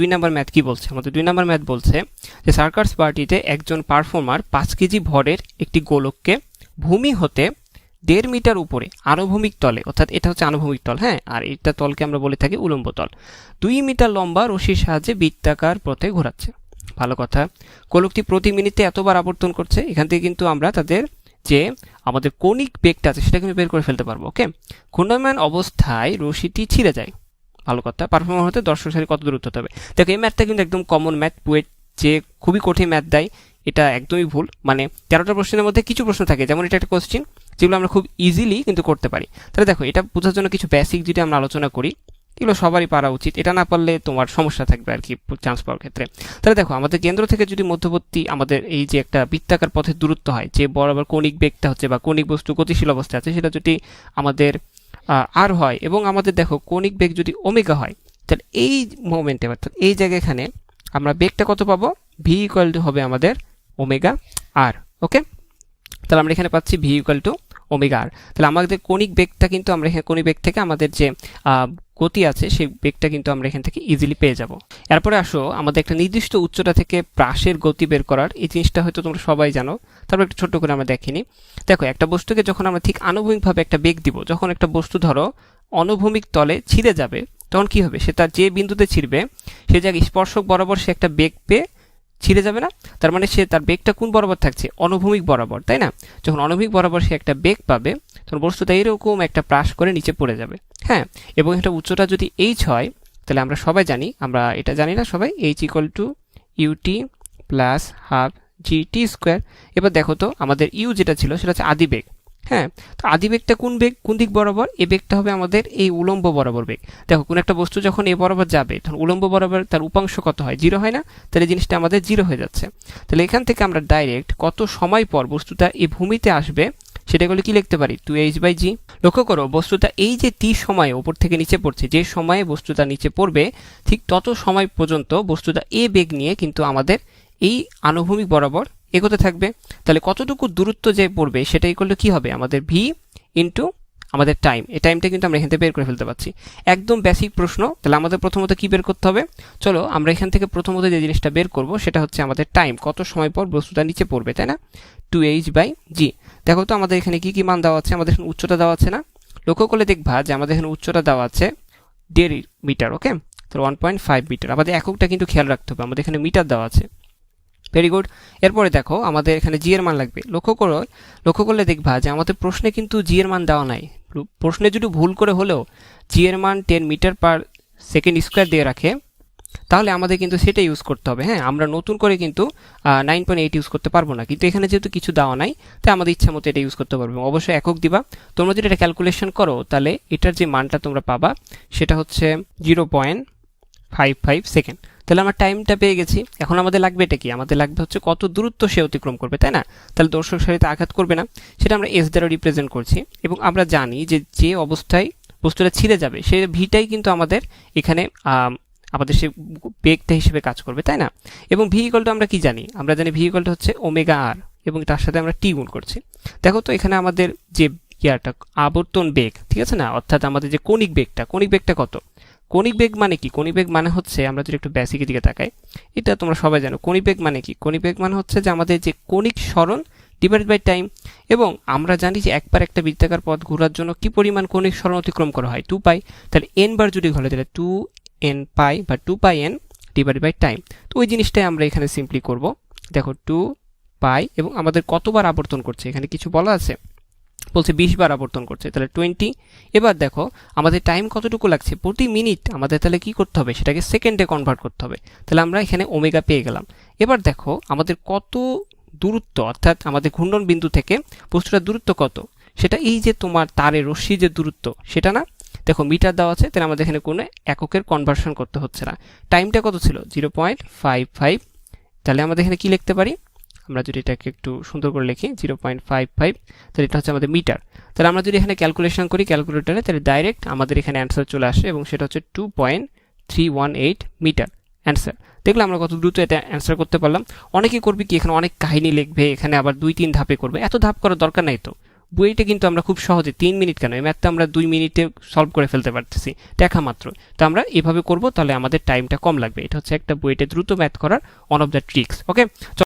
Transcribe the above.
2 number math কি বলছে? আমাদের 2 নাম্বার ম্যাথ বলছে যে সার্কাস পার্টিতে একজন পারফর্মার 5 কেজি ভরের একটি গোলককে ভূমি হতে 1.5 মিটার উপরে আনুভূমিক তলে, অর্থাৎ এটা হচ্ছে আনুভূমিক তল, হ্যাঁ, আর এটা তলকে আমরা বলে থাকি উলম্ব তল, 2 মিটার লম্বা রশির সাহায্যে বৃত্তাকার পথে ঘোরাচ্ছে। ভালো কথা। গোলকটি প্রতি মিনিটে এতবার আবর্তন করছে। এখান থেকে কিন্তু আমরা তাদের যে আমাদের কৌণিক বেগটা আছে সেটা কিন্তু বের করে ফেলতে পারবো। ওকে, ঘূর্ণায়মান অবস্থায় রশিটি ছিঁড়ে যায়। ভালো কথা। পারফর্মার হতে দর্শক সারি কত দূরত্ব হতে হবে? দেখো এই ম্যাথটা কিন্তু একদম কমন ম্যাথ, বুয়েট যে খুবই কঠিন ম্যাথ দেয় এটা একদমই ভুল। মানে 13টা প্রশ্নের মধ্যে কিছু প্রশ্ন থাকে, যেমন এটা একটা কোশ্চেন যেগুলো আমরা খুব ইজিলি কিন্তু করতে পারি। তাহলে দেখো এটা বোঝার জন্য কিছু বেসিক যদি আমরা আলোচনা করি, এগুলো সবারই পারা উচিত। এটা না পারলে তোমার সমস্যা থাকবে আর কি চান্স পাওয়ার ক্ষেত্রে। তাহলে দেখো আমাদের কেন্দ্র থেকে যদি মধ্যবর্তী আমাদের এই যে একটা বৃত্তাকার পথের দূরত্ব হয়, যে বরাবর কৌণিক বেগটা হচ্ছে বা কৌণিক বস্তু গতিশীল অবস্থায় আছে, সেটা যদি আমাদের আর হয় এবং আমাদের দেখো কৌণিক বেগ যদি ওমেগা হয়, তাহলে এই মোমেন্টে অর্থাৎ এই জায়গায় এখানে আমরা বেগটা কত পাবো? ভি ইকুয়াল টু হবে আমাদের ওমেগা আর। ওকে, তাহলে আমরা এখানে পাচ্ছি ভি ইকুয়াল টু ওমেগা আর। তাহলে আমাদের কৌণিক বেগটা কিন্তু আমরা এখানে কৌণিক বেগ থেকে আমাদের যে গতি আছে সেই বেগটা কিন্তু আমরা এখান থেকে ইজিলি পেয়ে যাব। এরপরে আসো আমাদের একটা নির্দিষ্ট উচ্চতা থেকে প্রাসের গতি বের করার, এই জিনিসটা হয়তো তোমরা সবাই জানো, তারপর একটু ছোট্ট করে আমরা দেখিনি। দেখো একটা বস্তুকে যখন আমরা ঠিক আনুভূমিকভাবে একটা বেগ দিব, যখন একটা বস্তু ধরো অনুভূমিক তলে ছিঁড়ে যাবে, তখন কি হবে? সে তার যে বিন্দুতে ছিঁড়বে সে জায়গায় স্পর্শক বরাবর সে একটা বেগ পেয়ে ছিঁড়ে যাবে না? তার মানে সে তার বেগটা কোন বরাবর থাকছে? অনুভূমিক বরাবর, তাই না? যখন অনুভূমিক বরাবর সে একটা বেগ পাবে তখন বস্তুটা এরকম একটা প্রাস করে নিচে পড়ে যাবে, হ্যাঁ। এবং এটা উচ্চতা যদি এইচ হয়, তাহলে আমরা সবাই জানি, আমরা এটা জানি না সবাই, H equal to UT plus half GT square. এবার দেখো তো আমাদের ইউ যেটা ছিল সেটা হচ্ছে আদি বেগ, হ্যাঁ। তো আদি বেগটা কোন বেগ, কোন দিক বরাবর? এই বেগটা হবে আমাদের এই উলম্ব বরাবর বেগ। দেখো কোন একটা বস্তু যখন এ বরাবর যাবে তখন উলম্ব বরাবর তার উপাংশ কত হয়? 0 হয় না? তাহলে জিনিসটা আমাদের 0 হয়ে যাচ্ছে। তাহলে এখান থেকে আমরা ডাইরেক্ট কত সময় পর বস্তুটা এই ভূমিতে আসবে সেটা করলে কি লিখতে পারি? 2h/g। লক্ষ্য করো বস্তুটা এই যে টি সময়ে উপর থেকে নিচে পড়ছে, যে সময়ে বস্তুটা নিচে পড়বে ঠিক তত সময় পর্যন্ত বস্তুটা এ বেগ নিয়ে কিন্তু আমাদের এই আনুভূমিক বরাবর এগোতে থাকবে। তাহলে কতটুকু দূরত্ব যে পড়বে সেটা ইকুয়াল টু কি হবে? আমাদের ভি ইন্টু আমাদের টাইম। এই টাইমটা কিন্তু আমরা এখান থেকে বের করে ফেলতে পারছি। একদম বেসিক প্রশ্ন। তাহলে আমাদের প্রথমত কি বের করতে হবে? চলো আমরা এখান থেকে প্রথমত যে জিনিসটা বের করব সেটা হচ্ছে আমাদের টাইম, কত সময় পর বস্তুটা নিচে পড়বে, তাই না? 2h/g। দেখো তো আমাদের এখানে কি কি মান দেওয়া আছে? আমাদের এখানে উচ্চতা দেওয়া আছে না? লক্ষ্য করলে দেখবা যে আমাদের এখানে উচ্চতা দেওয়া আছে 1.5 মিটার। ওকে, তো 1.5 মিটার। আমাদের এককটা কিন্তু খেয়াল রাখতে হবে, আমাদের এখানে মিটার দেওয়া আছে। Very good. এরপরে দেখো আমাদের এখানে জি এর মান লাগবে। লক্ষ্য করলে দেখবা যে আমাদের প্রশ্নে কিন্তু জি এর মান দেওয়া নাই। প্রশ্নে যদি ভুল করে হলেও জি এর মান 10 মিটার পার সেকেন্ড স্কোয়ার দিয়ে রাখে, তাহলে আমাদের কিন্তু সেটা ইউজ করতে হবে, হ্যাঁ। আমরা নতুন করে কিন্তু 9.8 ইউজ করতে পারবো না, কিন্তু এখানে যেহেতু কিছু দেওয়া নাই তাই আমাদের ইচ্ছা মতো এটা ইউজ করতে পারবো। অবশ্যই একক দিবা। তোমরা যদি এটা ক্যালকুলেশন করো তাহলে এটার যে মানটা তোমরা পাবা সেটা হচ্ছে 0.55 সেকেন্ড। তাহলে আমরা টাইমটা পেয়ে গেছি। এখন আমাদের লাগবে এটা কি? আমাদের লাগবে হচ্ছে কত দূরত্ব সে অতিক্রম করবে, তাই না? তাহলে দর্শক সারিতে আঘাত করবে না, সেটা আমরা এস দ্বারা রিপ্রেজেন্ট করছি। এবং আমরা জানি যে যে অবস্থায় বস্তুটা ছিঁড়ে যাবে সে ভিটাই কিন্তু আমাদের এখানে আমাদের সে বেগটা হিসেবে কাজ করবে, তাই না? এবং ভি ইকুয়াল টু আমরা কি জানি? আমরা জানি ভি ইকুয়াল টু হচ্ছে ওমেগা আর, এবং তার সাথে আমরা টি গুণ করছি। দেখো তো এখানে আমাদের যে ইয়ারটা আবর্তন বেগ, ঠিক আছে না, অর্থাৎ আমাদের যে কৌণিক বেগটা কত? কৌণিক বেগ মানে কি? কৌণিক বেগ মানে হচ্ছে, আমরা যদি একটু বেসিকের দিকে তাকাই, এটা তোমরা সবাই জানো। কৌণিক বেগ মানে কি? কৌণিক বেগ মানে হচ্ছে যে আমাদের যে কৌণিক সরণ ডিভাইডেড বাই টাইম। এবং আমরা জানি যে একবার একটা বৃত্তাকার পথ ঘোরার জন্য কি পরিমাণ কৌণিক সরণ অতিক্রম করা হয়? 2π। তাহলে n বার যদি ঘোরে তাহলে 2n π বা 2πn ডিভাইডেড বাই টাইম। তো ওই জিনিসটাই আমরা এখানে সিম্পলি করব। দেখো 2π এবং আমাদের কতবার আবর্তন করছে এখানে কিছু বলা আছে? বলছে 20 বার আবর্তন করছে, তাহলে 20। এবার দেখো আমাদের টাইম কতটুকু লাগছে? প্রতি মিনিট আমাদের তাহলে কি করতে হবে? সেটাকে সেকেন্ডে কনভার্ট করতে হবে। তাহলে আমরা এখানে ওমেগা পেয়ে গেলাম। এবার দেখো আমাদের কত দূরত্ব, অর্থাৎ আমাদের ঘূর্ণন বিন্দু থেকে বস্তুটার দূরত্ব কত? সেটা এই যে তোমার তারের রশ্মি যে দূরত্ব সেটা না? দেখো মিটার দেওয়া আছে, তাহলে আমাদের এখানে কোনো এককের কনভার্সন করতে হচ্ছে না। টাইমটা কত ছিল? 0.55। তাহলে আমাদের এখানে কি লিখতে পারি? আমরা যদি এটাকে একটু সুন্দর করে লিখি 0.55, তাহলে এটা হচ্ছে আমাদের মিটার। তাহলে আমরা যদি এখানে ক্যালকুলেশন করি ক্যালকুলেটরে, তাহলে ডাইরেক্ট আমাদের এখানে অ্যান্সার চলে আসে এবং সেটা হচ্ছে 2.318 মিটার অ্যান্সার। দেখলাম আমরা কত দ্রুত এটা অ্যান্সার করতে পারলাম। অনেকে করবে কি, এখানে অনেক কাহিনী লিখবে, এখানে আবার 2-3 ধাপে করবে। এত ধাপ করার দরকার নাই তো। বুয়েটে কিন্তু আমরা খুব সহজে 3 মিনিট কেন, এই ম্যাথটা আমরা 2 মিনিটে সলভ করে ফেলতে পারতেছি দেখা মাত্র। তো আমরা এভাবে করব, তাহলে আমাদের টাইমটা কম লাগবে। এটা হচ্ছে একটা বুয়েটে দ্রুত ম্যাথ করার one of the tricks. Okay.